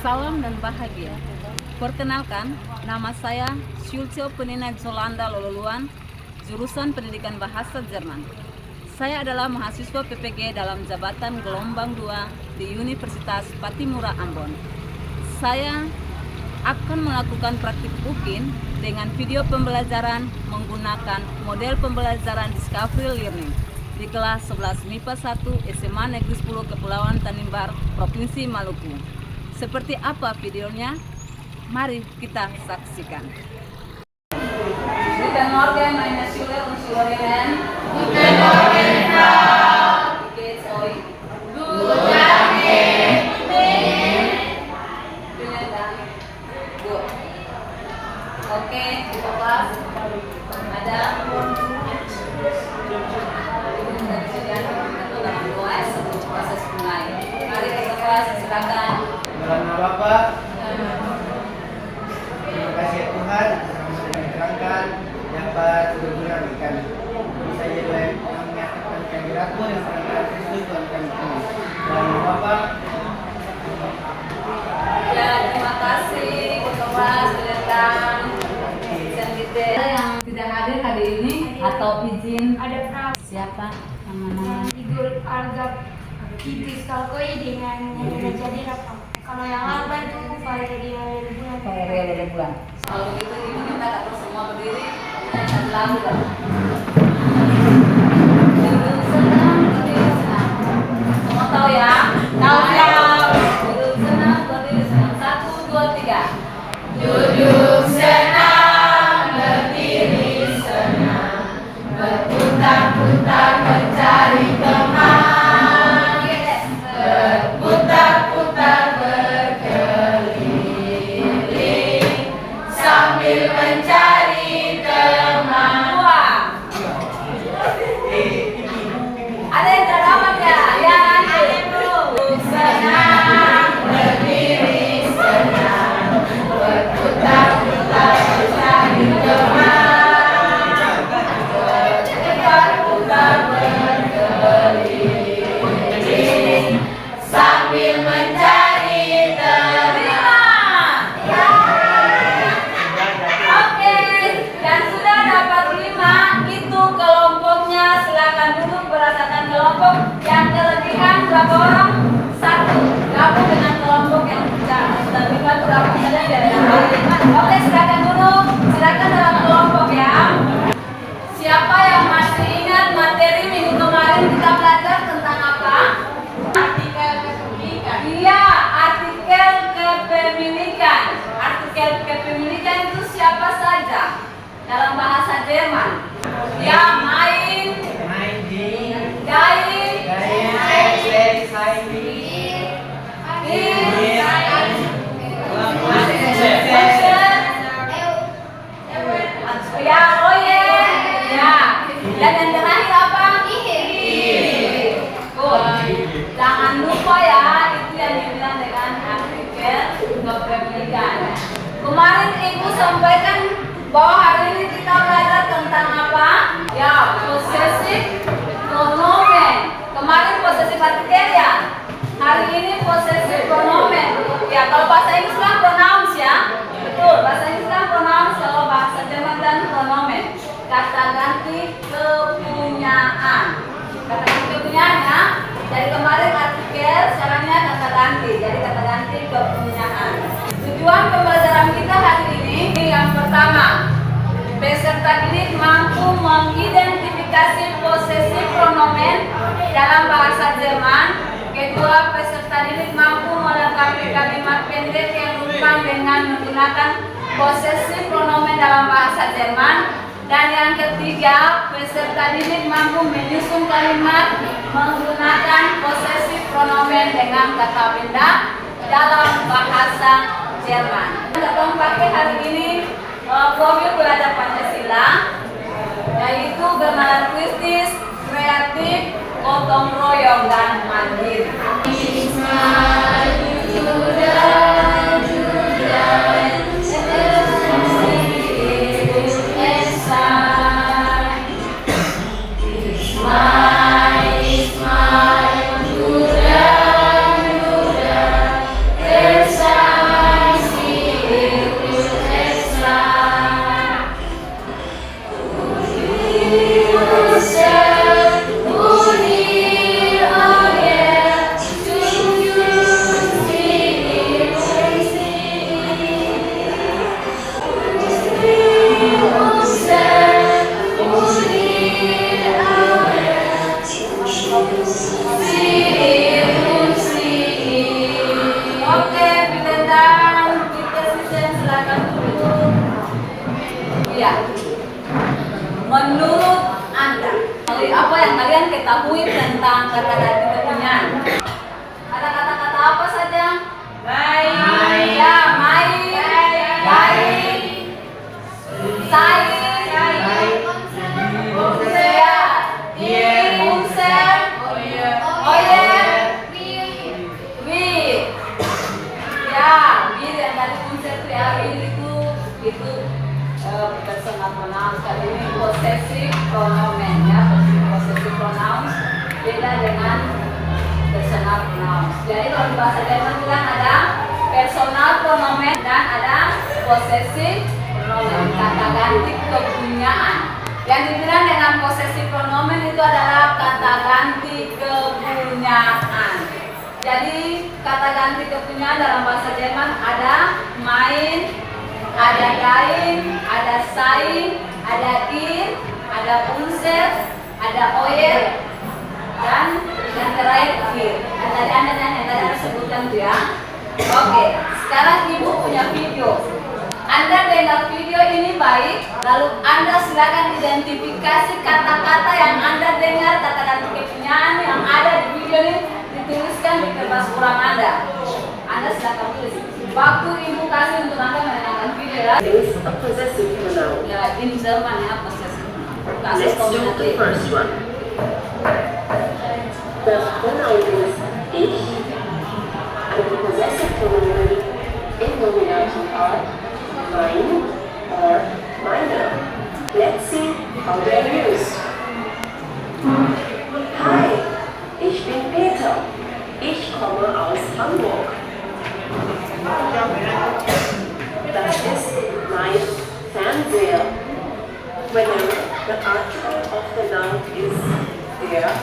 Salam dan bahagia. Perkenalkan, nama saya Schulze Penina Jolanda Lololuan, jurusan Pendidikan Bahasa Jerman. Saya adalah mahasiswa PPG dalam jabatan gelombang 2 di Universitas Patimura Ambon. Saya akan melakukan praktik UKIN dengan video pembelajaran menggunakan model pembelajaran Discovery Learning di kelas 11 MIPA 1 SMA Negeri 10 Kepulauan Tanimbar, Provinsi Maluku. Seperti apa videonya? Mari kita saksikan. Guten Morgen, meine Schüler und Schülerinnen. Guten Morgen, Frau. Wie geht's euch? Gut, danke. Vielen Dank. Gut. Oke, di kelas ada proses mulai. Mari kita kelas, silakan. Dalam nama Bapa, terima kasih ya Tuhan yang menerangkan dapat berguna kami. Bisa jadi yang menyatakan kehadiratmu yang sangat Kristus Tuhan kami. Dalam nama Bapa. Ya, terima kasih kelas datang. Yang tidak hadir hari ini atau izin Ada Frau siapa namanya? Igul Argab Idris Kalkoi dengan jadi apa? Kalau yang lain itu Valeria Bulan. Valeria dari bulan. Kalau begitu ibu minta kita semua berdiri dan satu lagu kan. Duduk senang, berdiri senang. Semua tahu ya? Tahu ya. Duduk senang, berdiri senang. 1, 2, 3. Duduk senang, berdiri senang, berputar-putar mencari teman, berputar-putar berkeliling sambil mencari teman. Ada yang terdapat ya? Ya, ada bro. Senang, berdiri senang, berputar-putar mencari teman, berputar-putar berkeliling sambil mencari teman. Oke, yang sudah dapat 5 itu kelompoknya silakan duduk berdasarkan kelompok. Yang kelebihan berapa orang? 1. Gabung dengan kelompok yang terlibat berapa saja dari yang lain. Oke, silakan duduk. Silakan dalam kelompok ya. Siapa yang masih ingat materi minggu kemarin kita belajar tentang apa? Artikel kepemilikan. Iya, artikel kepemilikan. Artikel kepemilikan itu siapa saja dalam bahasa Jerman? Ya, main, Main di gain, ya, oye, ya. Dan yang terakhir apa? Jangan lupa ya, itu yang dibilang dengan artikel kepemilikan. Kemarin Ibu sampaikan bahwa hari ini kita belajar tentang apa? Ya, possessive pronomen. Kemarin possessive artikel ya. Hari ini possessive pronomen. Ya, kalau bahasa Inggris kan pronouns ya. Betul, bahasa Inggris kan pronouns, kalau bahasa Jerman dan pronomen. Kata ganti kepunyaan. Kata ganti kepunyaan ya. Dari kemarin artikel, sekarangnya kata ganti. Jadi kata ganti kepunyaan. Tujuan pembelajaran kita hari ini yang pertama, peserta didik mampu mengidentifikasi possessive pronomen dalam bahasa Jerman. Kedua, peserta didik mampu melengkapi kalimat pendek yang lengkap dengan menggunakan possessive pronomen dalam bahasa Jerman. Dan yang ketiga, peserta didik mampu menyusun kalimat menggunakan possessive pronomen dengan kata benda dalam bahasa Jerman. Kita pakai hari ini profil belajar Pancasila, yaitu beranalitis, kreatif, gotong royong dan mandiri. Ismail, Ismail, mengetahui tentang kata ganti kepunyaan. Ada kata-kata apa saja? Baik. Ya, baik. Baik. Sai. Ya. Unsur. Oyer. Wi. Ya, wir yang tadi unsur itu ya, wir itu personal pronoun. Kali ini possessive pronomen ya, possessive pronoun beda dengan personal pronoun. Jadi kalau di bahasa Jerman bilang ada personal pronomen dan ada possessive pronomen, kata ganti kepunyaan. Yang dibilang dengan possessive pronomen itu adalah kata ganti kepunyaan. Jadi kata ganti kepunyaan dalam bahasa Jerman ada mein, ada dein, ada sein, ada ihr, ada unser, ada euer, dan yang terakhir wir. Tadi Anda sebutkan itu ya. Oke, sekarang Ibu punya video. Anda dengar video ini baik, lalu Anda silakan identifikasi kata-kata yang Anda dengar, kata ganti kepunyaan yang ada di video ini, dituliskan di kertas kurang Anda. Anda silakan tulis. Waktu Ibu kasih untuk Anda mendengarkan video ya. Is a possessive pronoun. Ya, in Jerman ya possessive. Let's do the first one. The pronoun is ich, and the possessive pronoun in nominative are mein or meine. Let's see how they are used. Hi, ich bin Peter. Ich komme aus Hamburg. Das ist mein Fernseher. Whenever the article of the noun is there,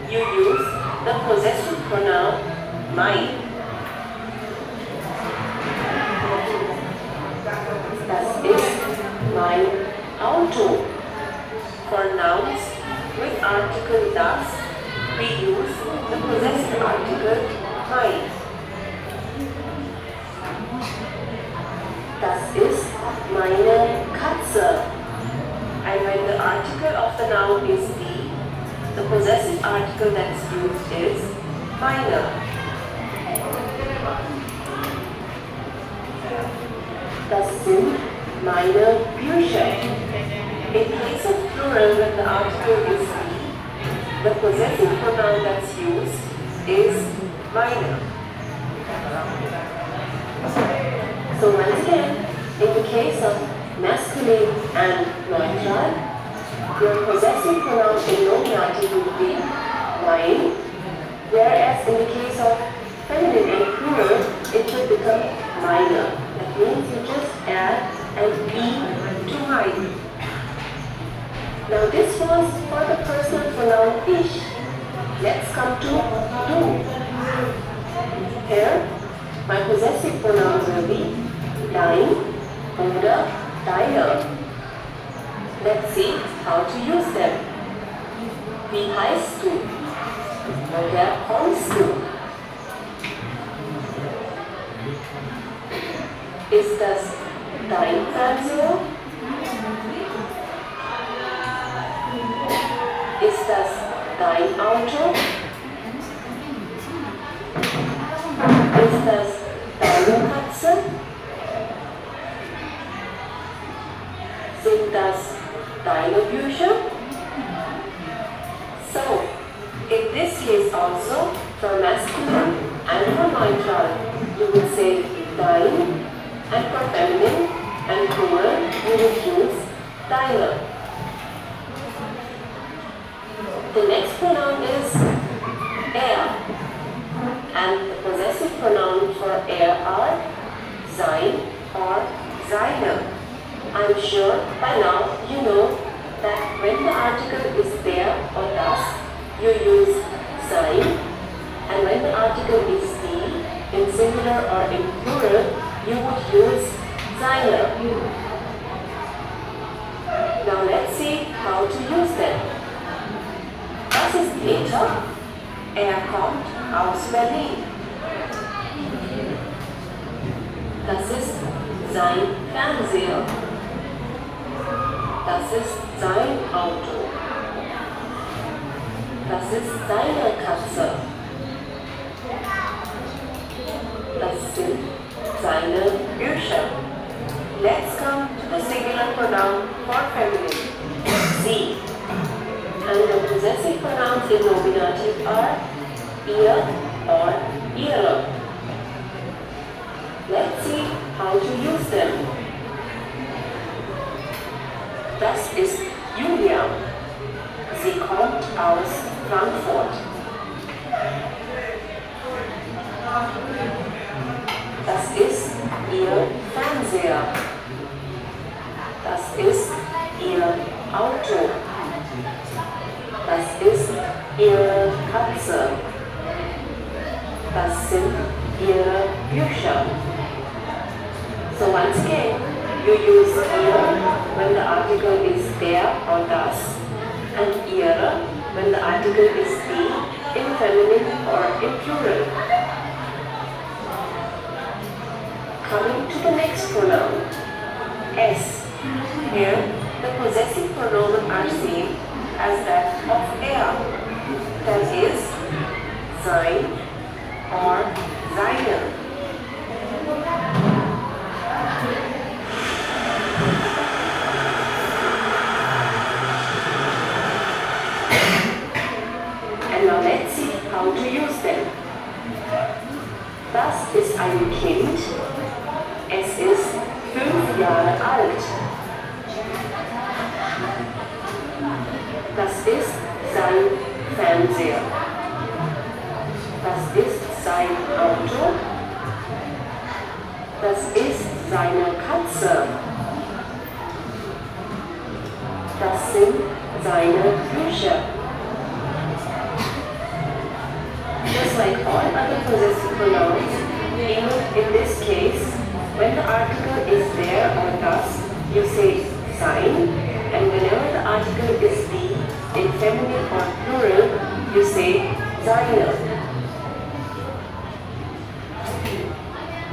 you use the possessive pronoun mein. Das ist mein Auto. For nouns with article das, we use the possessive article mein. Das ist meine Katze. And when the article of the noun is the possessive article that's used is meine. Das sind meine Bücher. In case of plural, when the article is the possessive pronoun that's used is meine. So once again, in the case of masculine and neutral, your possessive pronoun in nominative would be mein, whereas in the case of feminine and plural, it would become meine. That means you just add an e to mein. Now this was for the personal pronoun ich. Let's come to du. Here, my possessive pronouns will be dein oder deine. Let's see how to use them. Wie heißt du? Woher kommst du? Ist das dein Fernseher? Ist das dein Auto? Ist das deine Katze? Sind das deine Bücher? So, in this case also, for masculine and for neutral, you would say dein, and for feminine and plural, you would use deine. The next pronoun is er, and the possessive pronoun for er are sein or seine. I'm sure by now you know that when the article is there or das, you use sein, and when the article is die, in singular or in plural, you would use seine. Now let's see how to use them. Das ist Peter. Kommt aus Berlin. Das ist sein Fernseher. Das ist sein Auto. Das ist seine Katze. Das sind seine Bücher. Let's come to the singular pronoun for feminine, sie. And the possessive pronouns in nominative are ihr or ihre. Let's see how to use them. Das ist Julia. Sie kommt aus Frankfurt. Das ist ihr Fernseher. Das ist ihr Auto. Das ist ihre Katze. Das sind ihre Bücher. So once again, you use ihr when the article is der or das, and ihre when the article is die in feminine or in plural. Coming to the next pronoun, es. Here, the possessive pronoun are same as that of er. That is, sein or seine. And now let's see how to use them. Das ist ein Kind. Es ist 5 Jahre alt. Das ist sein Fernseher. Das ist sein Auto. Das ist seine Katze. Das sind seine Bücher. Just like all other possessive pronouns, even in this case, when the article is there or das, you say sein, and whenever the article is die, in feminine or plural, you say seine.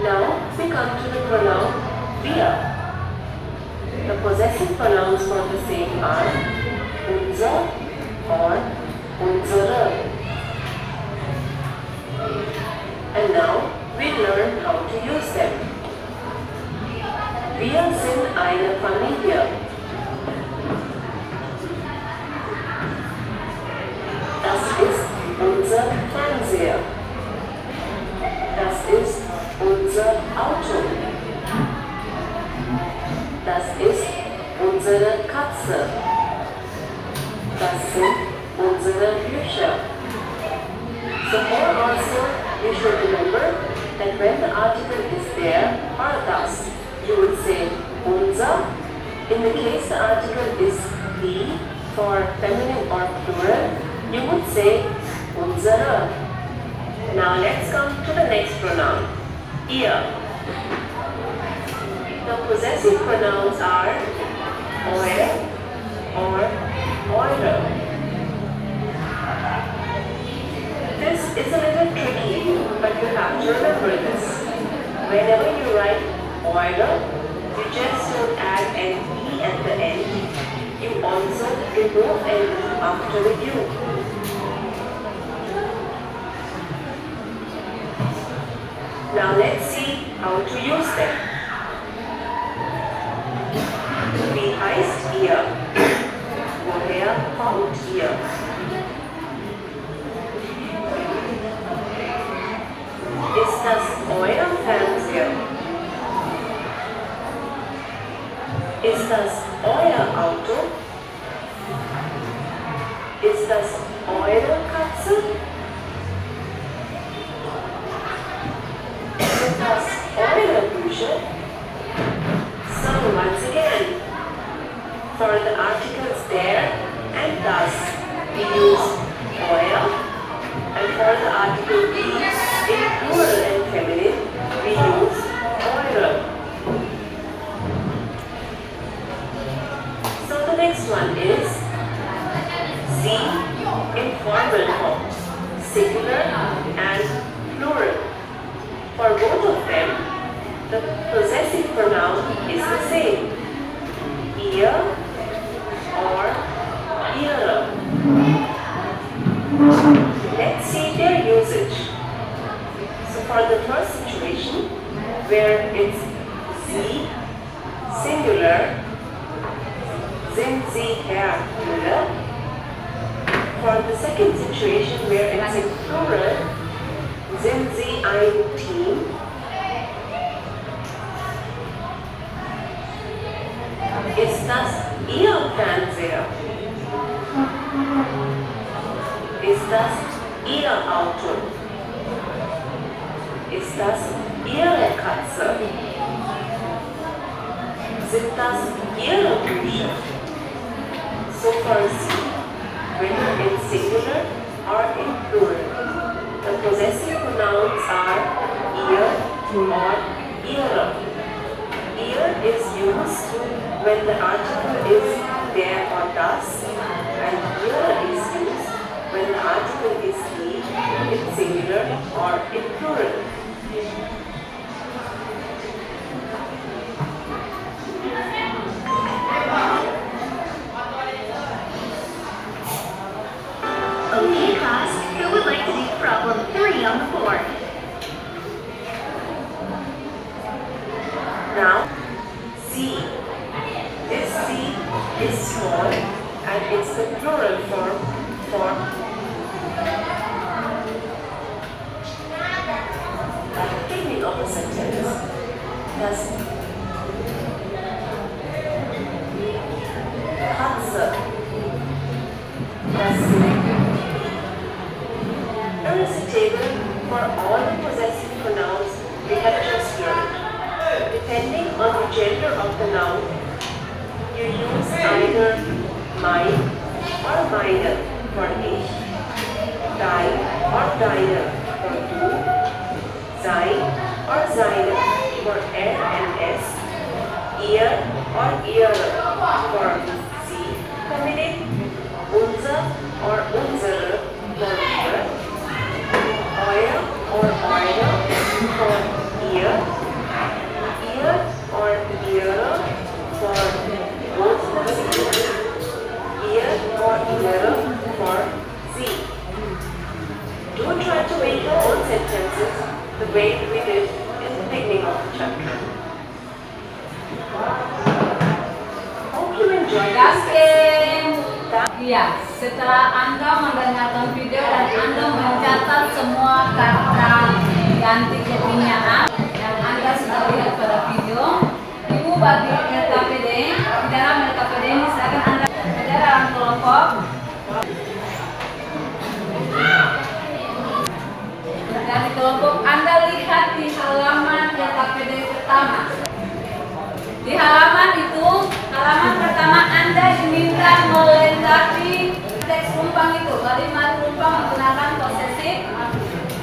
Now we come to the pronoun wir. The possessive pronouns for the same are unser or unsere. And now we learn how to use them. Wir sind eine Familie. Das ist unser Fernseher. Das ist unser Auto. Das ist unsere Katze. Das sind unsere Bücher. So here also you should remember that when the article is there or das, you would say unser. In the case the article is die for feminine or plural, you would say unsere. Now let's come to the next pronoun, ihr. The possessive pronouns are euer or eure. This is a little tricky, but you have to remember this. Whenever you write eure, you just don't add an e at the end. You also remove an e after the u. Now let's see how to use them. Wie heißt ihr? Woher kommt ihr? Ist das euer Fernseher? Ist das euer Auto? Ist das eure Katze? Sind das eure Bücher? So once again, for the articles there and das, we use euer, and for the article be in plural and feminine, we use eure. So the next one is sie in formal form, singular and plural. For both of them, the possessive pronoun is the same, ihr or ihre. For the first situation, where it's sie, singular, sind sie Herr Müller. For the second situation, where it's in plural, sind sie ein Team. Ist das Ihr Fernseher? Ist das Ihr Auto? Ist das Ihre Katze? Sind das Ihre Bücher? So for sie, whether in singular or in plural, the possessive pronouns are ihr or ihre. Ihr is used when the article is der or das, and ihre is used when the article is he in singular or in plural. Okay, class, who would like to do problem 3 on the board? Now, sie. This sie is small and it's the plural form for at the beginning of the sentence. Das Katze. Das there is a table for all the possessive pronouns we have just learned. Depending on the gender of the noun, you use either mein or meine for ich, dein or deine for du, sein or seine for and s, ihr or ihre for sie, feminine, unser or unsere for wir, euer or eure for ihr, ihr or ihre for both singular, ihr or ihre for sie. Don't try to make your own sentences the way we did in the beginning of the chapter. Hope you enjoyed this lesson. Iya, setelah Anda mendengarkan video dan Anda mencatat semua kata ganti kebinyaan yang Anda sudah lihat pada video, Ibu bagi LKPD, di dalam LKPD ini silakan Anda ada dalam kelompok. Dan di kelompok Anda lihat di halaman LKPD pertama. Di halaman itu, halaman pertama Anda diminta melengkapi teks rumpang itu. Kalimat rumpang menggunakan posesif,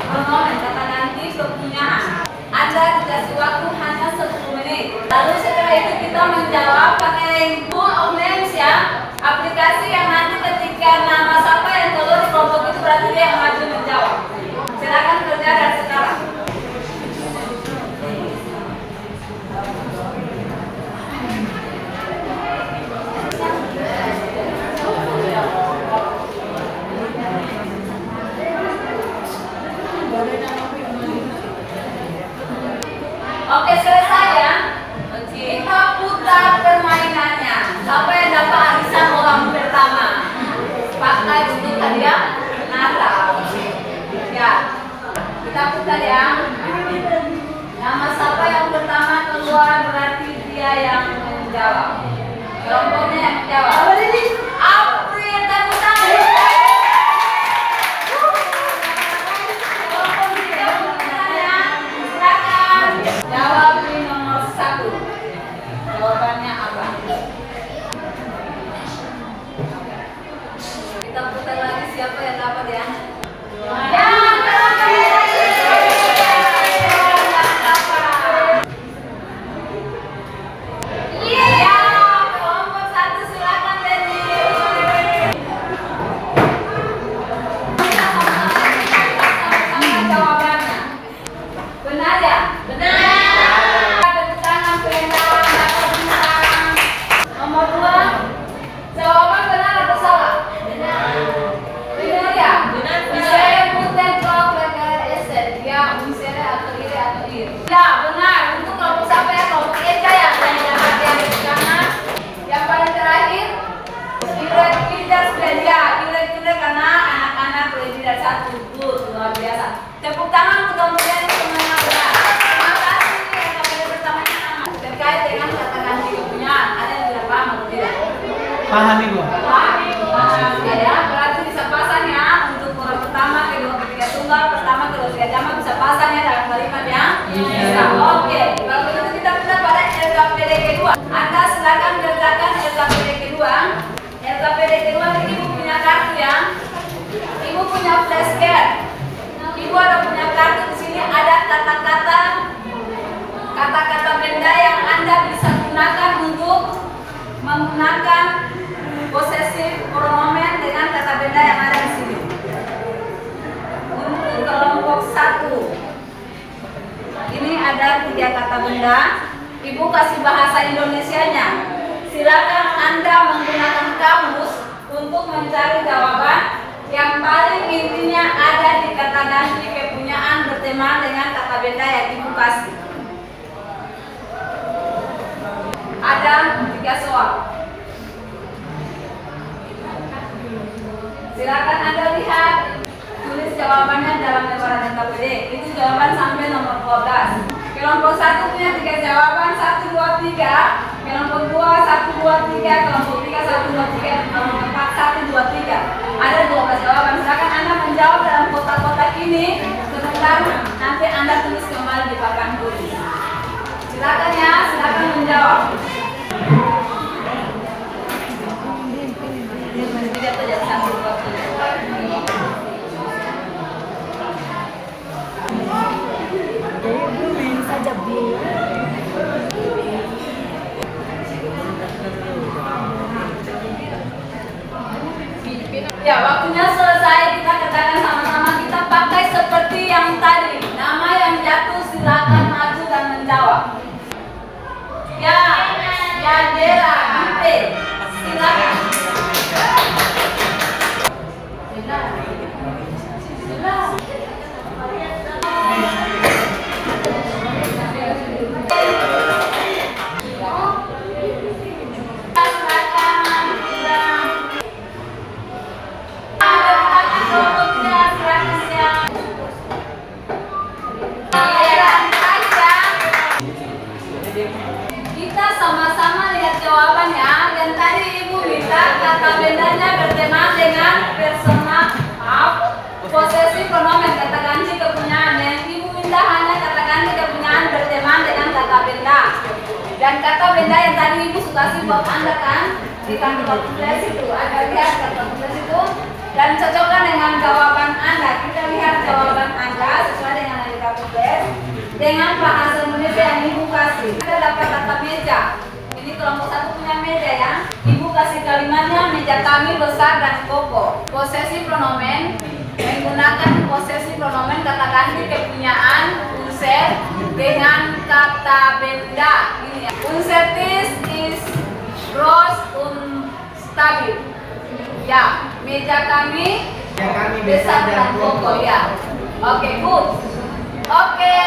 pronomen, kata ganti, kepunyaan. Anda dikasih waktu hanya 10 menit. Lalu setelah itu kita menjawab pakai full of names ya. Aplikasi yang nanti ketika nama siapa yang keluar di kelompok itu berarti dia yang maju menjawab. Silakan kerja dari sekarang. Oke, selesai ya. Kita putar permainannya. Siapa yang dapat arisan orang pertama? Pakai untuk hadiah Natal. Ya, kita putar ya. Nama siapa yang pertama keluar berarti dia yang menjawab. Kelompoknya yang menjawab. April, tepuk tangan. Kelompok kita putar ya. Silakan jawab di nomor 1. Jawabannya apa? Kita putar lagi siapa yang dapat ya? Ya, kelompok 1 silakan deh. Paham Ibu? Paham ya, berarti bisa pasang ya untuk orang pertama, kedua, ketiga tunggal, pertama, kedua, ketiga jamak bisa pasang ya dalam kalimat ya. Bisa. Oke, kalau begitu kita pindah pada LKPD kedua. Anda silakan kerjakan LKPD kedua. LKPD kedua Ibu punya kartu ya. Ibu punya flashcard. Ibu ada punya kartu di sini ada kata-kata benda yang Anda bisa gunakan untuk menggunakan possessive pronomen dengan kata benda yang ada di sini. Untuk kelompok 1, ini ada 3 kata benda. Ibu kasih bahasa Indonesianya. Silakan Anda menggunakan kamus untuk mencari jawaban yang paling intinya ada di kata ganti kepunyaan bertema dengan kata benda yang Ibu kasih. Ada 3 soal. Silakan Anda lihat, tulis jawabannya dalam lembaran LKPD. Itu jawaban sampai nomor 12. Kelompok 1 punya 3 jawaban, 1, 2, 3. Kelompok 2, 1, 2, 3. Kelompok 3, 1, 2, 3. Kelompok 4, 1, 2, 3. Ada 12 jawaban. Silakan Anda menjawab dalam kotak-kotak ini. Sebentar, nanti Anda tulis kembali di papan tulis. Silakan ya, silakan menjawab. Tidak terjadi 1, 2, 3. Ya, waktunya selesai. Kita kerjakan sama-sama. Kita pakai seperti yang tadi. Nama yang jatuh silakan maju dan menjawab. Ya, Dela, Gite, silakan. Kita sama-sama lihat jawabannya. Dan tadi Ibu minta kata bendanya bertema dengan posesif pronomen, kata ganti kepunyaan. Yang Ibu minta hanya kata ganti kepunyaan bertema dengan kata benda. Dan kata benda yang tadi Ibu suka kasih buat Anda kan di kartu tulis itu, Anda lihat kartu tulis itu dan cocokkan dengan jawaban Anda. Kita lihat jawaban Anda sesuai dengan yang di kartu tulis dengan bahasa Indonesia yang Ibu kasih. Kita dapat kata meja. Ini kelompok 1 punya meja ya. Ibu kasih kalimatnya, meja kami besar dan kokoh. Posesif pronomen menggunakan posesif pronomen kata ganti kepunyaan unser dengan kata benda. Ini ya. Unsertis is gross unstabil. Ya, meja kami besar dan kokoh ya. Oke, good. Oke,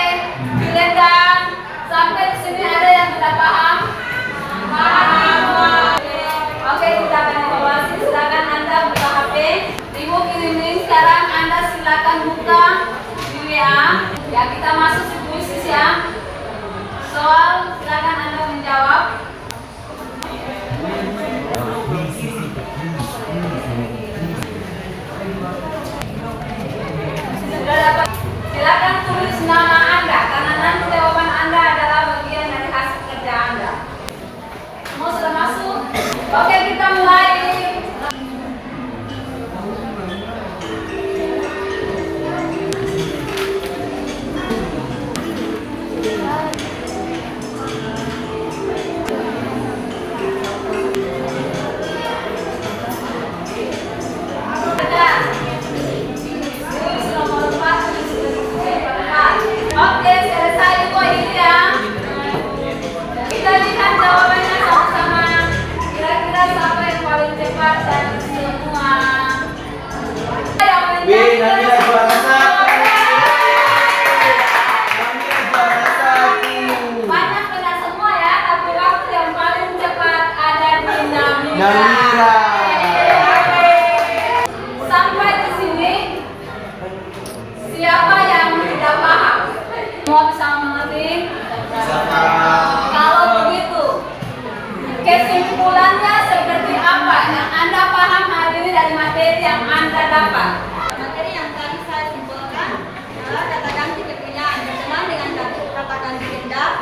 silakan. Sampai di sini ada yang tidak paham? Paham. Oke, kita akan evaluasi. Silakan Anda buka HP. Ibu kirimin sekarang. Anda silakan buka di WA. Ya, kita masuk di puisi ya. Soal silakan Anda menjawab. Sudah dapat? Silakan tulis nama Anda karena nanti jawaban Anda adalah bagian dari hasil kerja Anda. Semua sudah masuk? Oke, kita mulai.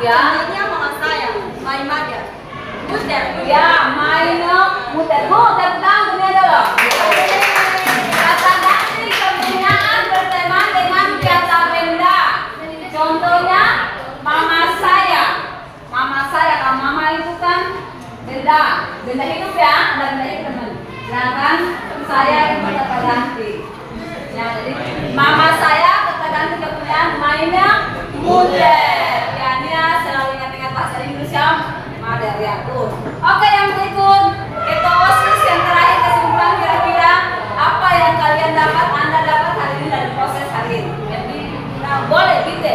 Ya. Contohnya mama saya, my mother. Muter. Ya, mainnya muter. Muter tentang dunia dulu. Kata ganti kegunaan berteman dengan kata benda. Contohnya mama saya. Mama saya, kalau mama itu kan benda. Benda hidup ya, ada benda hidup teman. Sedangkan saya itu kata ganti. Ya, jadi mama saya kata ganti kegunaan mainnya muter. Ya, dia selalu ingat-ingat bahasa Inggris ya. Mother ya tuh. Oke, yang berikut kita osis yang terakhir kesimpulan kira-kira apa yang kalian dapat, Anda dapat hari ini dari proses hari ini. Jadi boleh gitu.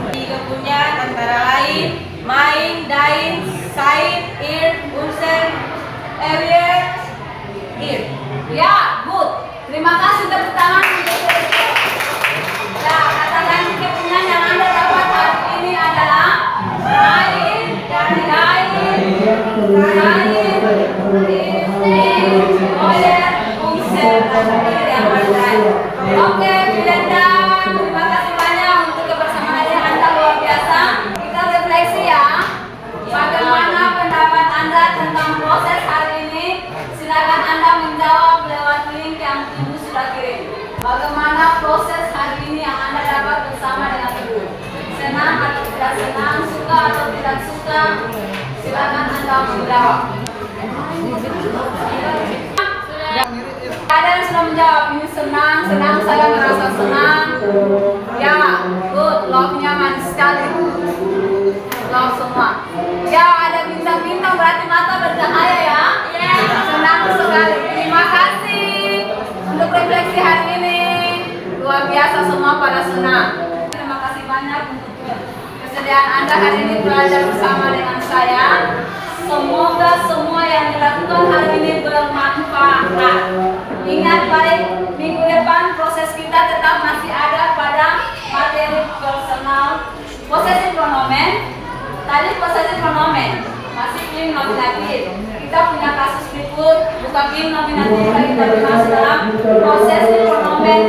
Di kepunyaan antara lain main, dain, sain, ir, unsen, ewer, ir. Ya, good. Terima kasih tepuk tangan untuk itu. Ya, kata ganti kepunyaan yang Anda dapat hari ini adalah main, dain, Oke, Filenda, terima kasih banyak untuk kebersamaan Anda luar biasa. Kita refleksi ya. Bagaimana pendapat Anda tentang proses hari ini? Silakan Anda menjawab lewat link yang Ibu sudah kirim. Bagaimana proses hari ini yang Anda dapat bersama dengan Ibu? Senang atau tidak senang, suka atau tidak suka? Silakan Anda menjawab. Ada yang sudah menjawab, ini senang, saya merasa senang. Ya, good, love-nya manis sekali. Love semua. Ya, ada bintang-bintang berarti mata bercahaya ya. Senang sekali. Terima kasih untuk refleksi hari ini. Luar biasa semua pada senang. Terima kasih banyak untuk kesediaan Anda hari ini belajar bersama dengan saya. Semoga semua yang dilakukan hari ini bermanfaat. Ingat baik, minggu depan proses kita tetap masih ada pada materi personal possessive pronomen. Tadi possessive pronomen masih im nominatif. Kita punya kasus berikut bukan im nominatif lagi tapi masuk dalam possessive pronomen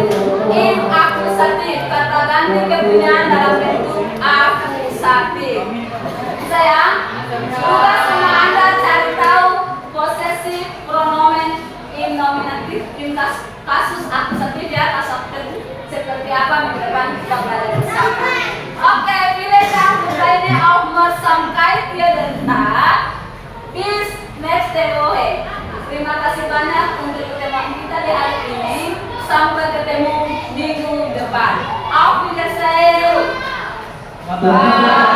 im akusatif. Kata ganti kepunyaan dalam bentuk akusatif. Bisa ya? Semoga semua Anda cari tahu possessive pronomen im nominatif, im kasus akusatif ya, kasus seperti apa minggu depan kita belajar bersama. Oke, vielleicht haben eine Aufmerksamkeit hier den Tag. Bis nächste Woche. Terima kasih banyak untuk pertemuan kita di hari ini. Sampai ketemu minggu depan. Auf Wiedersehen. Bye.